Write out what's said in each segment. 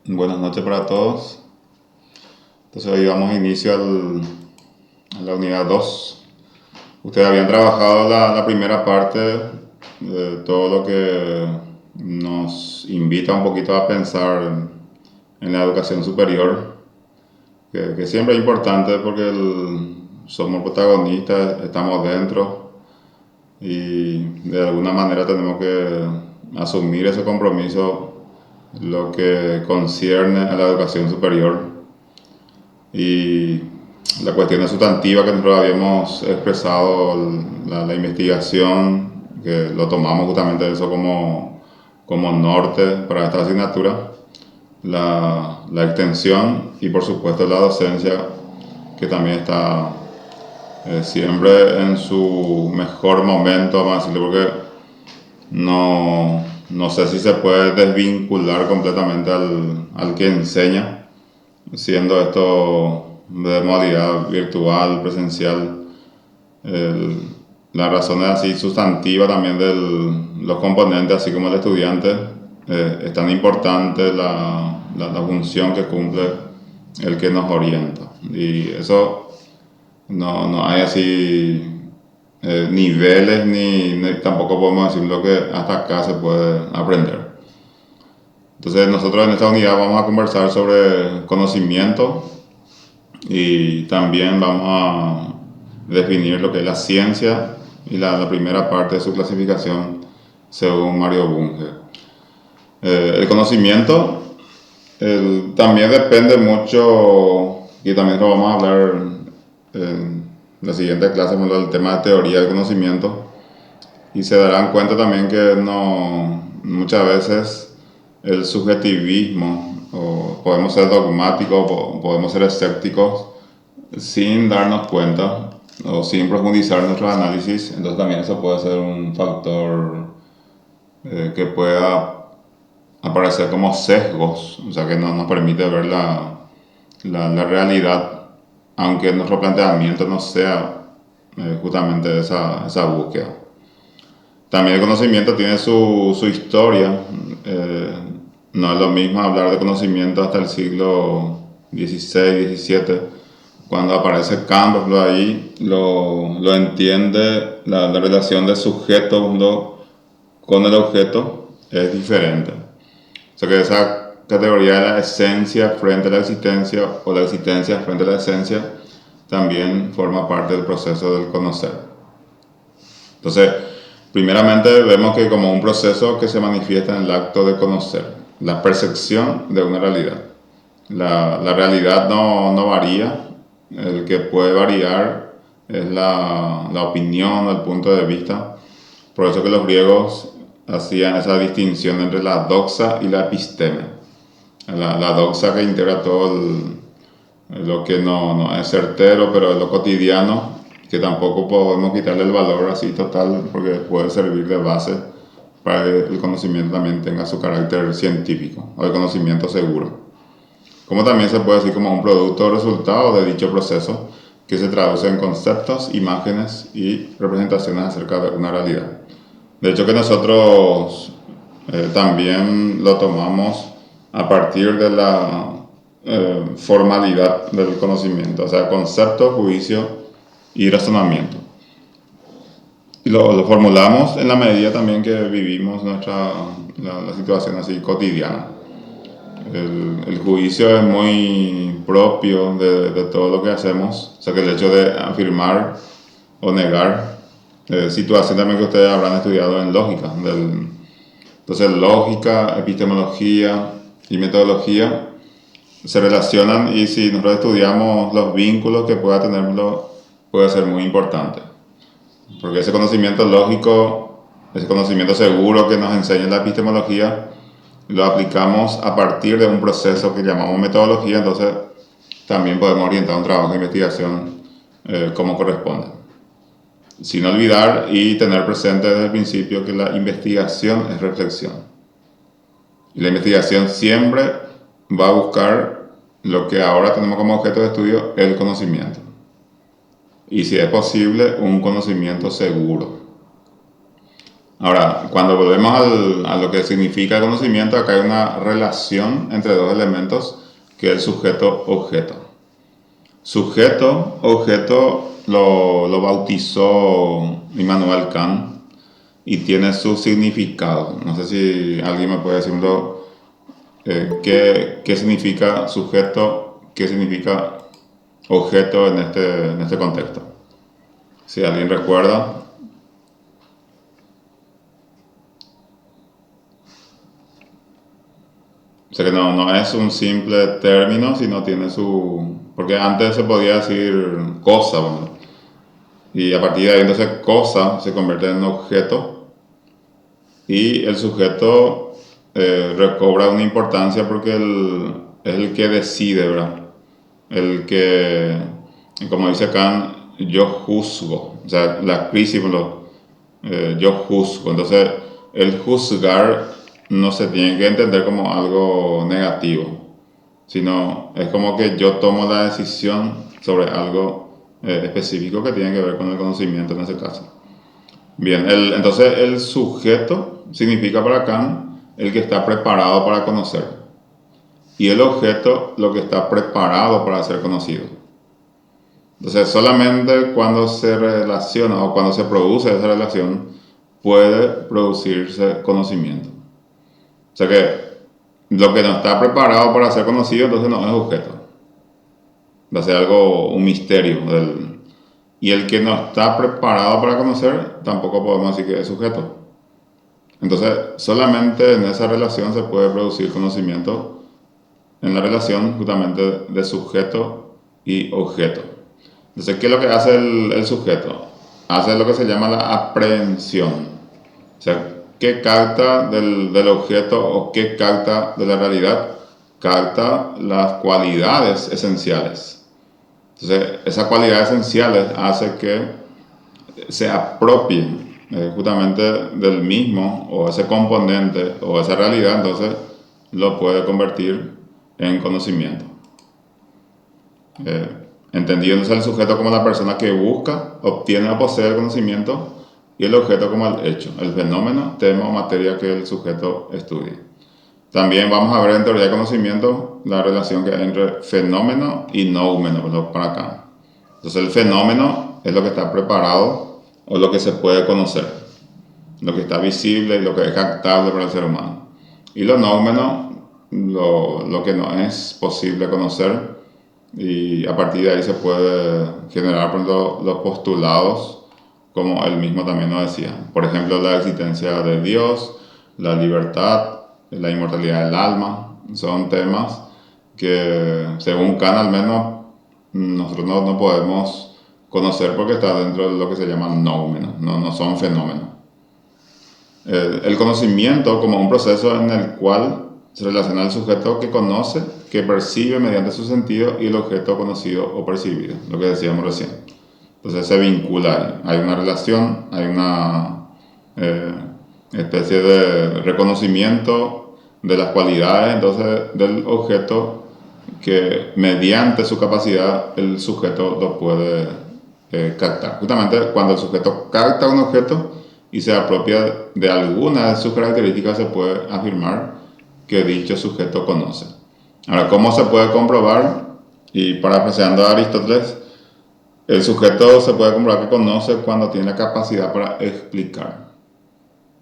Buenas noches para todos. Entonces hoy damos inicio a la unidad 2. Ustedes habían trabajado la primera parte de todo lo que nos invita un poquito a pensar en la educación superior, que siempre es importante porque somos protagonistas, estamos dentro y de alguna manera tenemos que asumir ese compromiso lo que concierne a la educación superior. Y la cuestión sustantiva que nosotros habíamos expresado, la investigación, que lo tomamos justamente eso como norte para esta asignatura, la extensión y por supuesto la docencia, que también está siempre en su mejor momento, vamos a decirlo, porque no sé si se puede desvincular completamente al que enseña, siendo esto de modalidad virtual, presencial. El- la razón es así sustantiva también de los componentes, así como el estudiante, es tan importante la función que cumple el que nos orienta. Y eso no hay así niveles ni tampoco podemos decir lo que hasta acá se puede aprender. Entonces nosotros en esta unidad vamos a conversar sobre conocimiento y también vamos a definir lo que es la ciencia y la primera parte de su clasificación según Mario Bunge. El conocimiento también depende mucho, y también lo vamos a hablar en la siguiente clase, del tema de teoría del conocimiento, y se darán cuenta también que no muchas veces el subjetivismo, o podemos ser dogmáticos, o podemos ser escépticos sin darnos cuenta o sin profundizar nuestros análisis. Entonces también eso puede ser un factor que pueda aparecer como sesgos, o sea que no nos permite ver la realidad, aunque nuestro planteamiento no sea justamente esa búsqueda. También el conocimiento tiene su historia. eh, no es lo mismo hablar de conocimiento hasta el siglo XVI, XVII, cuando aparece Kant, por ejemplo, ahí lo entiende, la relación del sujeto con el objeto es diferente. O sea que esa categoría de la esencia frente a la existencia, o la existencia frente a la esencia, también forma parte del proceso del conocer. Entonces, primeramente vemos que como un proceso que se manifiesta en el acto de conocer, la percepción de una realidad. La realidad no varía, el que puede variar es la opinión o el punto de vista. Por eso que los griegos hacían esa distinción entre la doxa y la episteme. La doxa que integra todo lo que no es certero, pero es lo cotidiano, que tampoco podemos quitarle el valor así total, porque puede servir de base para que el conocimiento también tenga su carácter científico o de conocimiento seguro. Como también se puede decir como un producto o resultado de dicho proceso que se traduce en conceptos, imágenes y representaciones acerca de una realidad. De hecho que nosotros también lo tomamos a partir de la formalidad del conocimiento, o sea, concepto, juicio y razonamiento. Y lo formulamos en la medida también que vivimos la situación así cotidiana. El juicio es muy propio de todo lo que hacemos, o sea que el hecho de afirmar o negar, situación también que ustedes habrán estudiado en lógica. Entonces lógica, epistemología y metodología se relacionan, y si nosotros estudiamos los vínculos que pueda tenerlo, puede ser muy importante. Porque ese conocimiento lógico, ese conocimiento seguro que nos enseña la epistemología, lo aplicamos a partir de un proceso que llamamos metodología, entonces también podemos orientar un trabajo de investigación como corresponde. Sin olvidar y tener presente desde el principio que la investigación es reflexión. Y la investigación siempre va a buscar lo que ahora tenemos como objeto de estudio, el conocimiento. Y si es posible, un conocimiento seguro. Ahora, cuando volvemos a lo que significa el conocimiento, acá hay una relación entre dos elementos, que es el sujeto-objeto. Sujeto-objeto lo bautizó Immanuel Kant y tiene su significado. No sé si alguien me puede decir qué significa sujeto, qué significa objeto en este contexto. Si alguien recuerda. O sea que no es un simple término, sino tiene su... Porque antes se podía decir cosa, bueno, y a partir de ahí entonces cosa se convierte en objeto y el sujeto recobra una importancia porque es el que decide, ¿verdad? El que, como dice Kant, yo juzgo, o sea, la crisis, yo juzgo. Entonces, el juzgar no se tiene que entender como algo negativo, sino es como que yo tomo la decisión sobre algo específico que tiene que ver con el conocimiento en ese caso. Bien, entonces el sujeto significa para Kant el que está preparado para conocer y el objeto lo que está preparado para ser conocido. Entonces solamente cuando se relaciona o cuando se produce esa relación puede producirse conocimiento. O sea que lo que no está preparado para ser conocido entonces no es objeto. Va a ser algo, un misterio. Y el que no está preparado para conocer tampoco podemos decir que es sujeto. Entonces solamente en esa relación se puede producir conocimiento, en la relación justamente de sujeto y objeto. Entonces, ¿qué es lo que hace el sujeto? Hace lo que se llama la aprehensión. O sea, ¿qué capta del objeto o qué capta de la realidad? Capta las cualidades esenciales. Entonces, esas cualidades esenciales hace que se apropien justamente del mismo o ese componente o esa realidad, entonces lo puede convertir en conocimiento. Entendiéndose el sujeto como la persona que busca, obtiene o posee el conocimiento y el objeto como el hecho, el fenómeno, tema o materia que el sujeto estudie. También vamos a ver en teoría de conocimiento la relación que hay entre fenómeno y noumeno, para acá. Entonces el fenómeno es lo que está preparado o lo que se puede conocer, lo que está visible y lo que es captable para el ser humano. Y lo noumeno, lo que no es posible conocer, y a partir de ahí se puede generar, por ejemplo, los postulados, como él mismo también nos decía. Por ejemplo, la existencia de Dios, la libertad, la inmortalidad del alma, son temas que, según Kant al menos, nosotros no podemos conocer porque está dentro de lo que se llama noumeno, no son fenómenos. El conocimiento como un proceso en el cual se relaciona el sujeto que conoce, que percibe mediante su sentido y el objeto conocido o percibido, lo que decíamos recién. Entonces se vincula ahí. Hay una relación, hay una especie de reconocimiento de las cualidades entonces del objeto que mediante su capacidad el sujeto lo puede captar. Justamente cuando el sujeto capta un objeto y se apropia de alguna de sus características se puede afirmar que dicho sujeto conoce. Ahora, ¿cómo se puede comprobar? Y parafraseando a Aristóteles, el sujeto se puede comprobar que conoce cuando tiene la capacidad para explicar.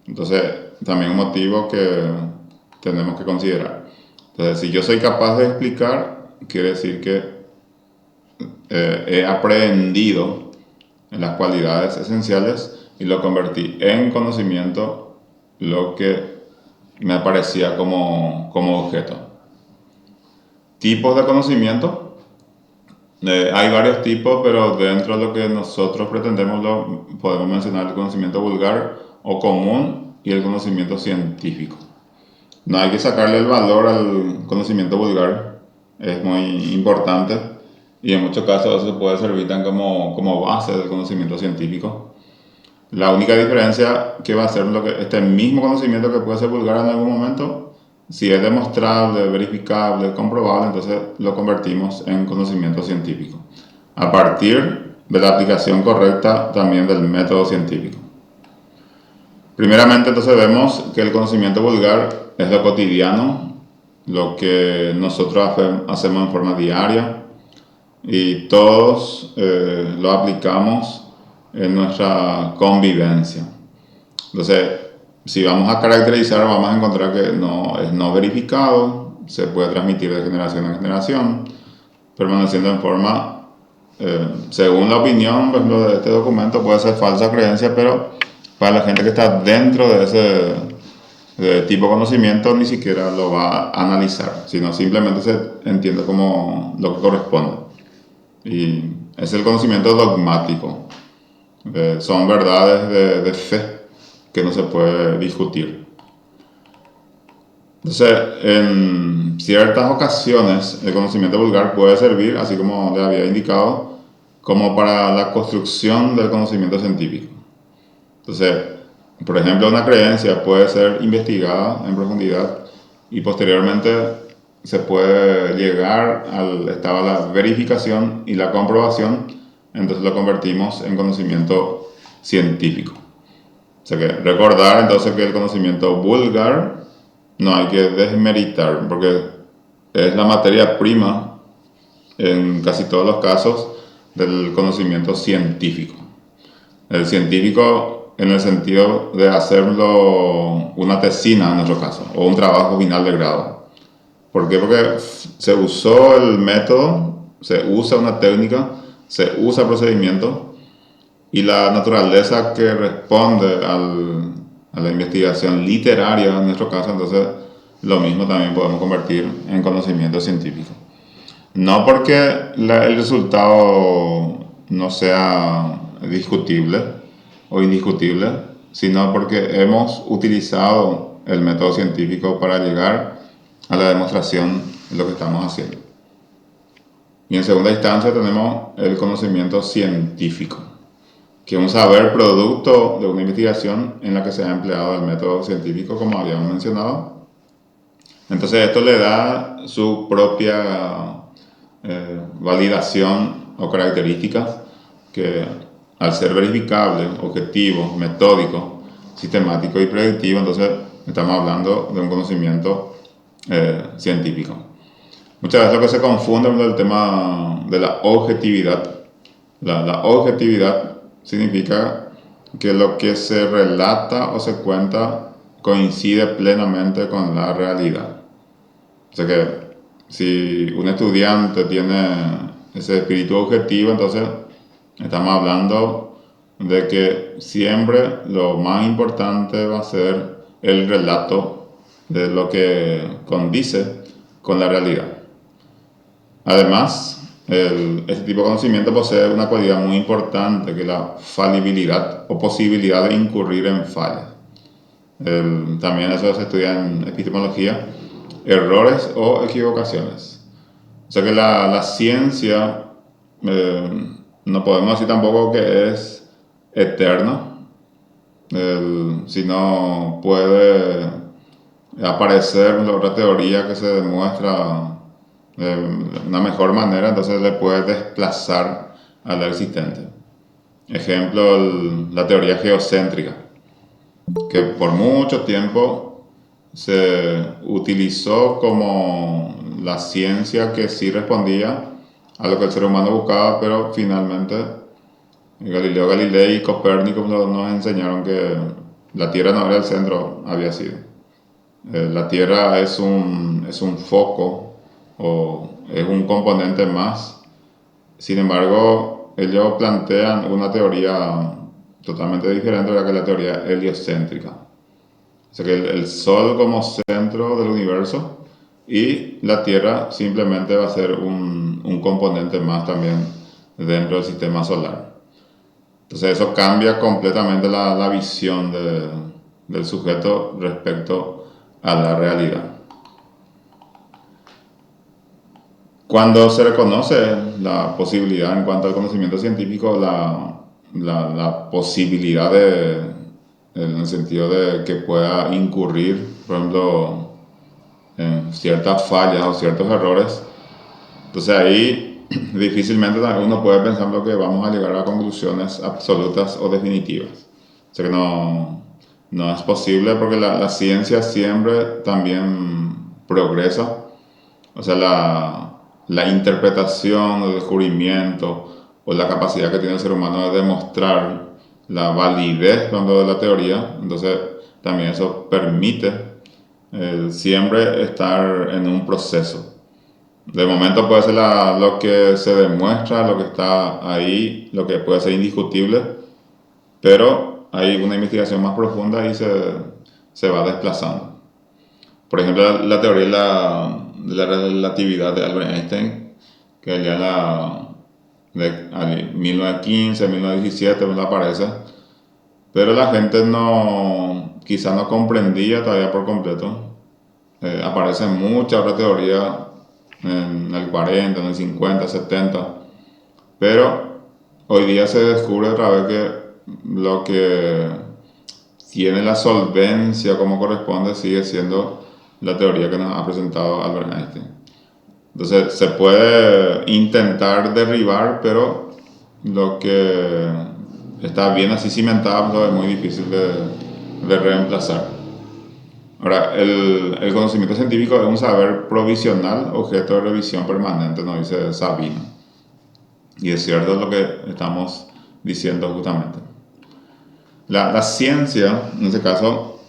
Entonces, también un motivo que tenemos que considerar. Entonces, si yo soy capaz de explicar, quiere decir que he aprehendido las cualidades esenciales y lo convertí en conocimiento, lo que me aparecía como objeto. Tipos de conocimiento. Hay varios tipos, pero dentro de lo que nosotros pretendemos podemos mencionar el conocimiento vulgar o común y el conocimiento científico. No hay que sacarle el valor al conocimiento vulgar, es muy importante y en muchos casos eso puede servir también como base del conocimiento científico. La única diferencia que va a ser este mismo conocimiento que puede ser vulgar en algún momento, si es demostrable, verificable, comprobable, entonces lo convertimos en conocimiento científico, a partir de la aplicación correcta también del método científico. Primeramente, entonces vemos que el conocimiento vulgar es lo cotidiano, lo que nosotros hacemos en forma diaria y todos lo aplicamos en nuestra convivencia. Entonces, si vamos a caracterizar, vamos a encontrar que no es no verificado, se puede transmitir de generación en generación, permaneciendo en forma, según la opinión, por ejemplo, de este documento, puede ser falsa creencia, pero para la gente que está dentro de ese tipo de conocimiento ni siquiera lo va a analizar, sino simplemente se entiende como lo que corresponde. Y es el conocimiento dogmático. Son verdades de fe que no se puede discutir. Entonces, en ciertas ocasiones, el conocimiento vulgar puede servir, así como le había indicado, como para la construcción del conocimiento científico. Entonces, por ejemplo, una creencia puede ser investigada en profundidad y posteriormente se puede llegar al estado de la verificación y la comprobación, entonces lo convertimos en conocimiento científico. O sea que recordar entonces que el conocimiento vulgar no hay que desmeritar, porque es la materia prima en casi todos los casos del conocimiento científico. El científico en el sentido de hacerlo una tesina en nuestro caso, o un trabajo final de grado. ¿Por qué? Porque se usó el método, se usa una técnica, se usa procedimiento, y la naturaleza que responde a la investigación literaria en nuestro caso, entonces lo mismo también podemos convertir en conocimiento científico. No porque el resultado no sea discutible o indiscutible, sino porque hemos utilizado el método científico para llegar a la demostración de lo que estamos haciendo. Y en segunda instancia tenemos el conocimiento científico, que es un saber producto de una investigación en la que se ha empleado el método científico, como habíamos mencionado. Entonces esto le da su propia validación o características que, al ser verificable, objetivo, metódico, sistemático y predictivo, entonces estamos hablando de un conocimiento científico. Muchas veces lo que se confunde con el tema de la objetividad. La objetividad significa que lo que se relata o se cuenta coincide plenamente con la realidad. O sea que si un estudiante tiene ese espíritu objetivo, entonces estamos hablando de que siempre lo más importante va a ser el relato de lo que condice con la realidad. Además, este tipo de conocimiento posee una cualidad muy importante, que es la falibilidad o posibilidad de incurrir en fallas. También eso se estudia en epistemología, errores o equivocaciones. O sea que la ciencia, no podemos decir tampoco que es eterna, sino puede aparecer otra teoría que se demuestra de una mejor manera, entonces le puede desplazar a la existente. Ejemplo, la teoría geocéntrica, que por mucho tiempo se utilizó como la ciencia que sí respondía a lo que el ser humano buscaba, pero finalmente Galileo Galilei y Copérnico nos enseñaron que la Tierra no era el centro, había sido. La Tierra es un foco o es un componente más. Sin embargo, ellos plantean una teoría totalmente diferente a la que la teoría heliocéntrica. O sea que el Sol como centro del universo y la Tierra simplemente va a ser un componente más también dentro del sistema solar. Entonces eso cambia completamente la visión del sujeto respecto a la realidad. Cuando se reconoce la posibilidad en cuanto al conocimiento científico, la posibilidad en el sentido de que pueda incurrir, por ejemplo, en ciertas fallas o ciertos errores, entonces ahí difícilmente uno puede pensar que vamos a llegar a conclusiones absolutas o definitivas. O sea que no, no es posible porque la ciencia siempre también progresa. O sea, la interpretación, el descubrimiento o la capacidad que tiene el ser humano de demostrar la validez de la teoría, entonces también eso permite siempre estar en un proceso. De momento puede ser lo que se demuestra, lo que está ahí, lo que puede ser indiscutible, pero hay una investigación más profunda y se va desplazando. Por ejemplo, la teoría de la relatividad de Albert Einstein, que ya de 1915, 1917 me aparece, pero la gente quizá no comprendía todavía por completo. Aparecen muchas otras teorías en el 40, en el 50, 70, pero hoy día se descubre otra vez que lo que tiene la solvencia como corresponde sigue siendo la teoría que nos ha presentado Albert Einstein. Entonces se puede intentar derribar, pero lo que está bien así cimentado es muy difícil de reemplazar. Ahora, el conocimiento científico es un saber provisional, objeto de revisión permanente, nos dice Sabino. Y es cierto lo que estamos diciendo justamente. La ciencia, en este caso,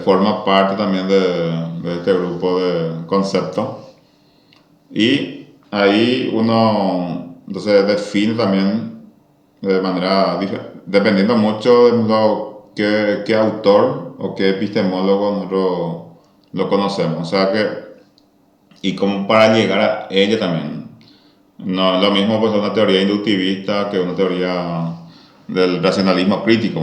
forma parte también de este grupo de conceptos. Y ahí uno entonces define también de manera dependiendo mucho de qué autor o qué epistemólogo nosotros lo conocemos. O sea que, y como para llegar a ella también. No lo mismo pues una teoría inductivista que una teoría del racionalismo crítico,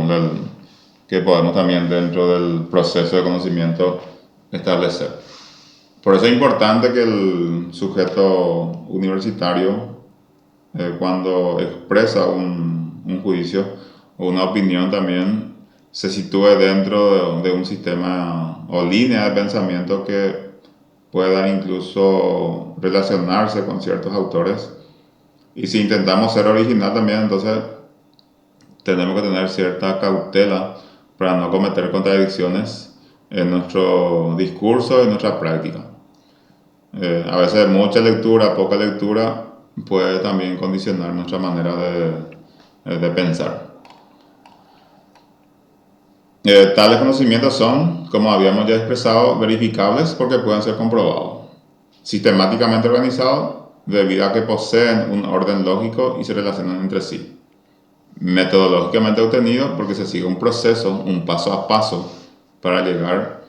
que podemos también dentro del proceso de conocimiento establecer. Por eso es importante que el sujeto universitario, cuando expresa un juicio o una opinión también, se sitúe dentro de un sistema o línea de pensamiento que pueda incluso relacionarse con ciertos autores. Y si intentamos ser original también, entonces tenemos que tener cierta cautela para no cometer contradicciones en nuestro discurso y en nuestra práctica. A veces mucha lectura, poca lectura puede también condicionar nuestra manera de pensar. Tales conocimientos son, como habíamos ya expresado, verificables porque pueden ser comprobados. Sistemáticamente organizados debido a que poseen un orden lógico y se relacionan entre sí. Metodológicamente obtenido porque se sigue un proceso, un paso a paso para llegar,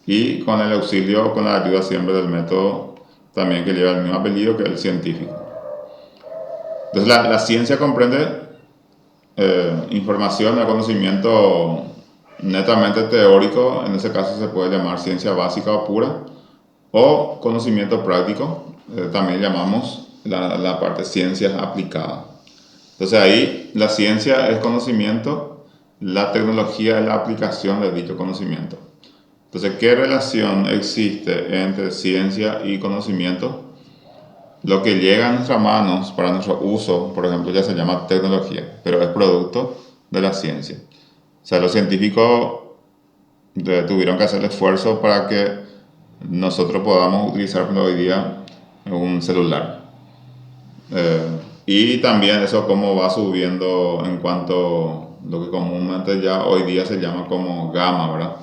y con el auxilio, con la ayuda siempre del método también que lleva el mismo apellido que el científico. Entonces la ciencia comprende información o conocimiento netamente teórico, en ese caso se puede llamar ciencia básica o pura, o conocimiento práctico, también llamamos la parte ciencias aplicadas. Entonces ahí la ciencia es conocimiento, la tecnología es la aplicación de dicho conocimiento. Entonces, ¿qué relación existe entre ciencia y conocimiento? Lo que llega a nuestras manos para nuestro uso, por ejemplo, ya se llama tecnología, pero es producto de la ciencia. O sea, los científicos tuvieron que hacer el esfuerzo para que nosotros podamos utilizar hoy día un celular. Y también eso cómo va subiendo en cuanto a lo que comúnmente ya hoy día se llama como gama, ¿verdad?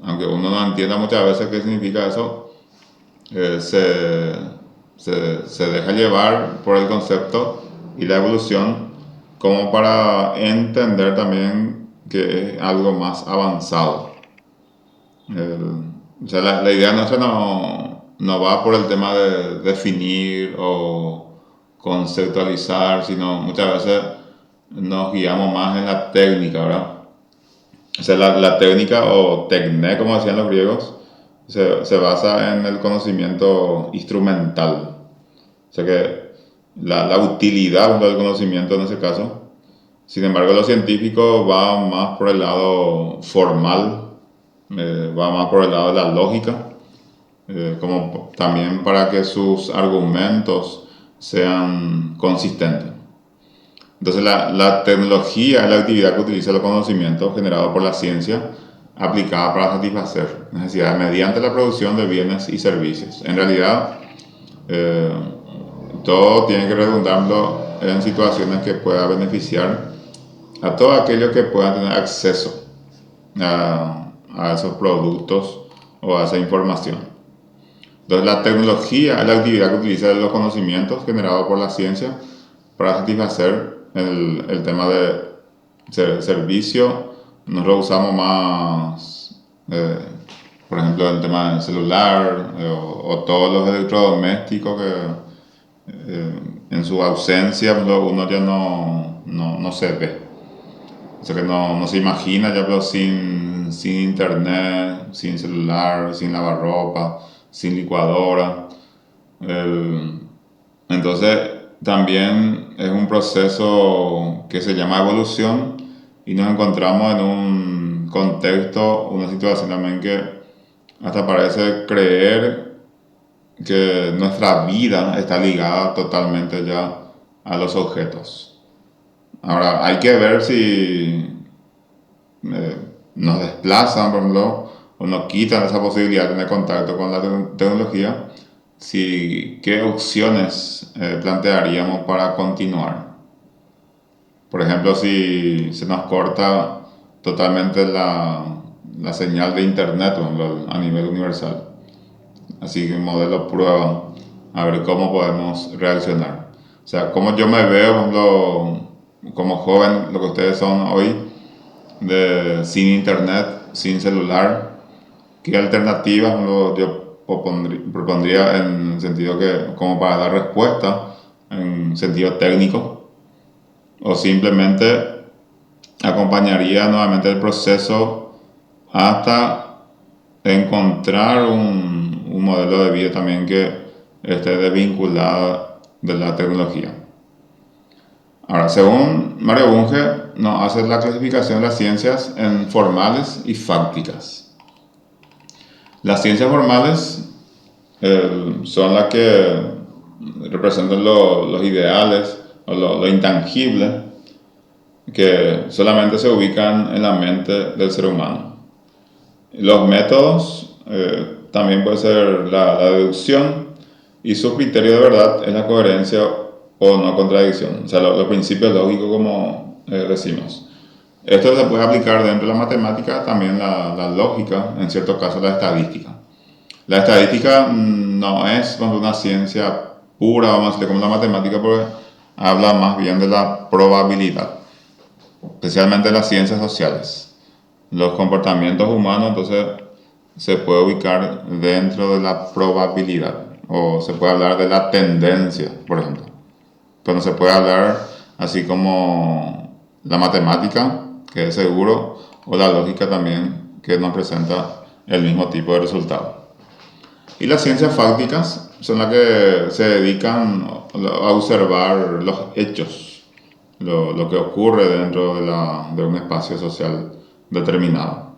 Aunque uno no entienda muchas veces qué significa eso, se deja llevar por el concepto y la evolución como para entender también que es algo más avanzado. O sea, la idea nuestra no va por el tema de definir o conceptualizar, sino muchas veces nos guiamos más en la técnica, ¿verdad? O sea, la técnica o tecné, como decían los griegos, se basa en el conocimiento instrumental. O sea que la utilidad del conocimiento en ese caso. Sin embargo, los científicos van más por el lado formal, va más por el lado de la lógica, como también para que sus argumentos sean consistentes. Entonces la tecnología es la actividad que utiliza los conocimientos generados por la ciencia aplicada para satisfacer necesidades mediante la producción de bienes y servicios. En realidad, eh, todo tiene que redundarlo en situaciones que pueda beneficiar a todos aquellos que puedan tener acceso a esos productos o a esa información. Entonces, la tecnología es la actividad que utiliza los conocimientos generados por la ciencia para satisfacer el tema de servicio. Nosotros usamos más, por ejemplo, el tema del celular o todos los electrodomésticos que en su ausencia uno ya no se ve. O sea que no se imagina ya, pero sin internet, sin celular, sin lavarropa, sin licuadora. El- entonces, también es un proceso que se llama evolución y nos encontramos en un contexto, una situación también que hasta parece creer que nuestra vida está ligada totalmente ya a los objetos. Ahora, hay que ver si eh, nos desplazan, por ejemplo, o nos quitan esa posibilidad de tener contacto con la tecnología, si, qué opciones plantearíamos para continuar. Por ejemplo, si se nos corta totalmente la señal de internet, por ejemplo, a nivel universal. Así que modelo prueba, a ver cómo podemos reaccionar. O sea, cómo yo me veo, por ejemplo, como joven, lo que ustedes son hoy, sin internet, sin celular, ¿qué alternativas yo propondría en el sentido que, como para dar respuesta, en sentido técnico, o simplemente acompañaría nuevamente el proceso hasta encontrar un modelo de vida también que esté desvinculado de la tecnología? Ahora, según Mario Bunge, nos hace la clasificación de las ciencias en formales y fácticas. Las ciencias formales son las que representan los ideales o lo intangible que solamente se ubican en la mente del ser humano. Los métodos también puede ser la deducción y su criterio de verdad es la coherencia o no contradicción, o sea, los principios lógicos como decimos. Esto se puede aplicar dentro de la matemática, también la lógica, en ciertos casos la estadística. La estadística no es una ciencia pura, vamos a decirle, como la matemática, porque habla más bien de la probabilidad, especialmente las ciencias sociales. Los comportamientos humanos, entonces, se puede ubicar dentro de la probabilidad, o se puede hablar de la tendencia, por ejemplo. Pero no se puede hablar así como la matemática, que es seguro, o la lógica también, que nos presenta el mismo tipo de resultado. Y las ciencias fácticas son las que se dedican a observar los hechos, lo que ocurre dentro de un espacio social determinado.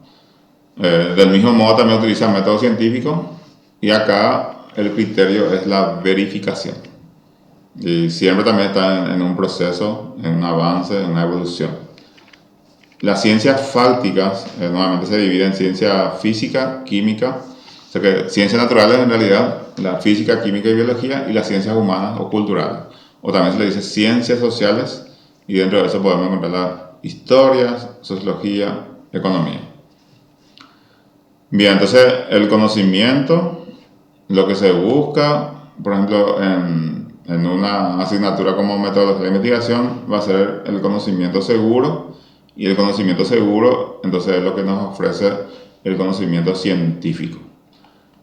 Del mismo modo también utilizan métodos científicos y acá el criterio es la verificación. Y siempre también está en un proceso, en un avance, en una evolución. Las ciencias fácticas normalmente se dividen en ciencia física, química, o sea que ciencias naturales en realidad, la física, química y biología, y las ciencias humanas o culturales. O también se le dice ciencias sociales, y dentro de eso podemos encontrar la historia, sociología, economía. Bien, entonces el conocimiento, lo que se busca, por ejemplo, en una asignatura como metodología de investigación, va a ser el conocimiento seguro, y el conocimiento seguro, entonces, es lo que nos ofrece el conocimiento científico.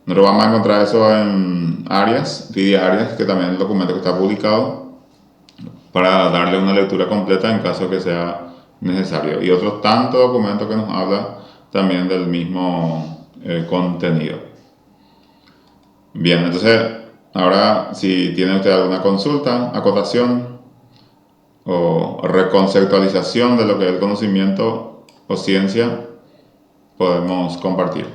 Nosotros vamos a encontrar eso en Arias, Lidia Arias, que también es el documento que está publicado, para darle una lectura completa en caso que sea necesario. Y otros tantos documentos que nos hablan también del mismo contenido. Bien, entonces, ahora si tiene usted alguna consulta, acotación o reconceptualización de lo que es el conocimiento o ciencia, podemos compartir.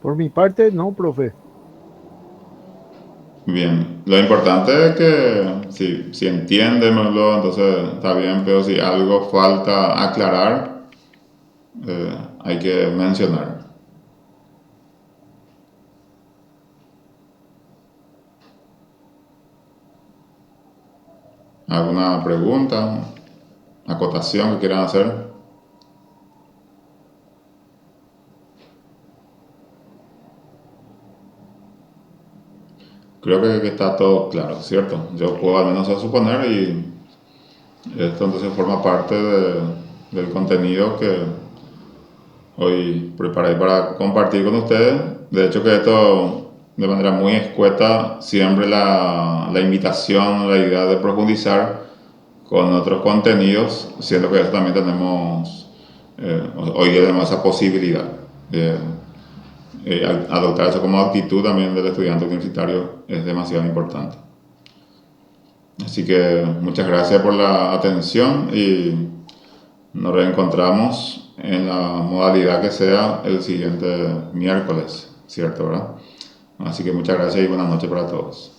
Por mi parte, no, profe. Bien, lo importante es que si entienden, entonces está bien, pero si algo falta aclarar, hay que mencionar. ¿Alguna pregunta, acotación que quieran hacer? Creo que está todo claro, ¿cierto? Yo puedo al menos suponer y esto entonces forma parte del contenido que hoy preparé para compartir con ustedes. De hecho que esto de manera muy escueta, siempre la invitación, la idea de profundizar con otros contenidos, siendo que eso también tenemos, hoy día tenemos esa posibilidad de adoptar eso como actitud también del estudiante universitario es demasiado importante. Así que muchas gracias por la atención y nos reencontramos en la modalidad que sea el siguiente miércoles, ¿cierto, verdad? Así que muchas gracias y buenas noches para todos.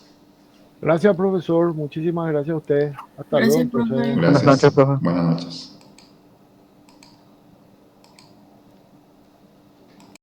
Gracias, profesor. Muchísimas gracias a usted. Hasta luego, Gracias, entonces. profe. Buenas noches, Gracias. profe. Buenas noches.